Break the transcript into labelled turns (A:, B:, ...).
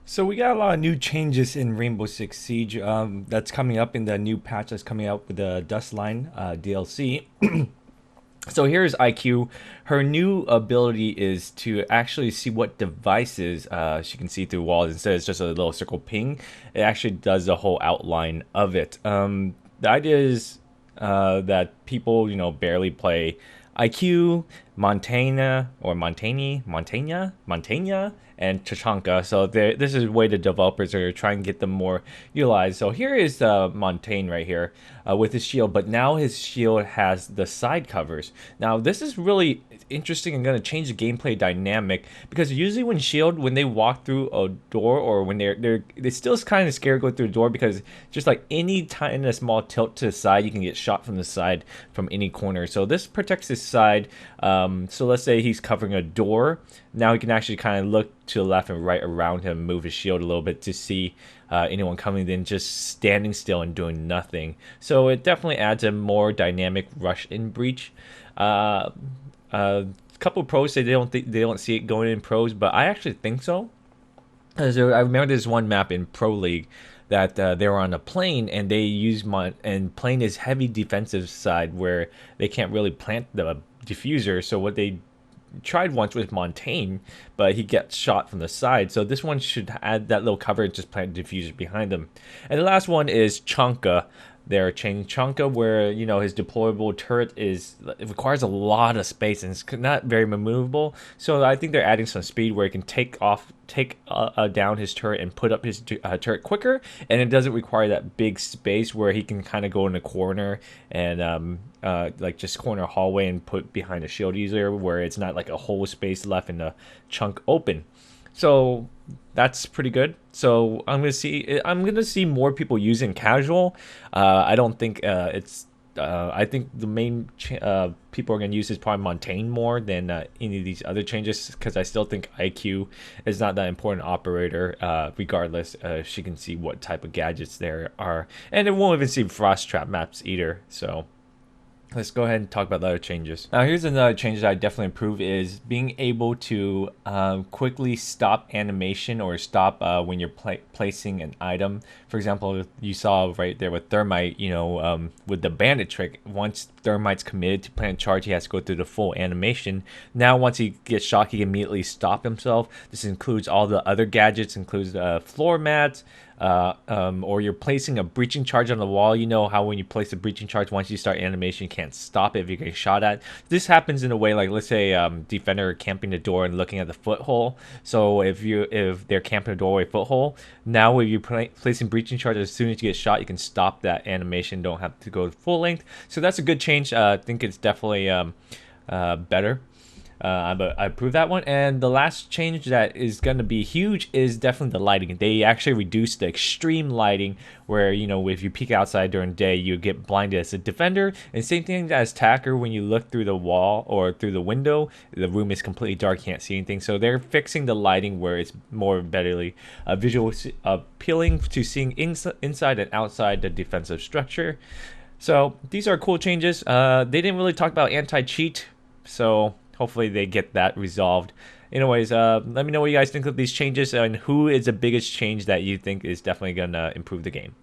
A: So we got a lot of new changes in Rainbow Six Siege. That's coming up in the new patch that's coming out with the Dustline DLC. So here's IQ. Her new ability is to actually see what devices she can see through walls. Instead of just a little circle ping, it actually does the whole outline of it. The idea is that people, barely play IQ, Montagna, and Tachanka. So this is the way the developers are trying to get them more utilized. So here is Montaigne right here with his shield, but now his shield has the side covers. Now this is really interesting and going to change the gameplay dynamic, because usually when they walk through a door, or when they're still kind of scared to go through the door, because just like any time a small tilt to the side, you can get shot from the side from any corner. So this protects his side. So let's say he's covering a door. Now he can actually kind of look to the left and right around him, move his shield a little bit to see anyone coming, than just standing still and doing nothing. So it definitely adds a more dynamic rush in breach. A couple of pros say they don't see it going in pros, but I actually think so. So I remember there's one map in Pro League that they were on a plane, and they used and plane is heavy defensive side where they can't really plant the diffuser. So what they tried once with Montaigne, but he gets shot from the side. So this one should add that little cover and just plant diffuser behind them. And the last one is Chanka. They're changing Chanka, where his deployable turret it requires a lot of space and it's not very maneuverable. So I think they're adding some speed where he can take down his turret and put up his turret quicker, and it doesn't require that big space where he can kind of go in a corner and like just corner hallway and put behind a shield easier, where it's not like a whole space left in the chunk open. So that's pretty good. So I'm gonna see more people using casual. I don't think it's. I think the main people are gonna use is probably Montaigne more than any of these other changes, because I still think IQ is not that important operator. Regardless, she can see what type of gadgets there are, and it won't even see frost trap maps either. So let's go ahead and talk about the other changes. Now, here's another change that I definitely improve, is being able to quickly stop animation, or stop when you're placing an item. For example, you saw right there with Thermite, with the bandit trick, once Thermite's committed to plant charge, he has to go through the full animation. Now, once he gets shot, he can immediately stop himself. This includes all the other gadgets, includes floor mats, or you're placing a breaching charge on the wall. You know how when you place a breaching charge, once you start animation, you can't stop it if you're getting shot at. This happens in a way like, let's say defender camping the door and looking at the foothole. So if they're camping the doorway foothole, now if you're placing breaching charge, as soon as you get shot, you can stop that animation, don't have to go full length. So that's a good change. I think it's definitely better. But I approve that one. And the last change that is going to be huge is definitely the lighting. They actually reduced the extreme lighting, where if you peek outside during day, you get blinded as a defender. And same thing as attacker, when you look through the wall or through the window, the room is completely dark, can't see anything. So they're fixing the lighting where it's more betterly visual appealing to seeing inside and outside the defensive structure. So these are cool changes. They didn't really talk about anti-cheat, so hopefully they get that resolved. Anyways, let me know what you guys think of these changes, and who is the biggest change that you think is definitely going to improve the game.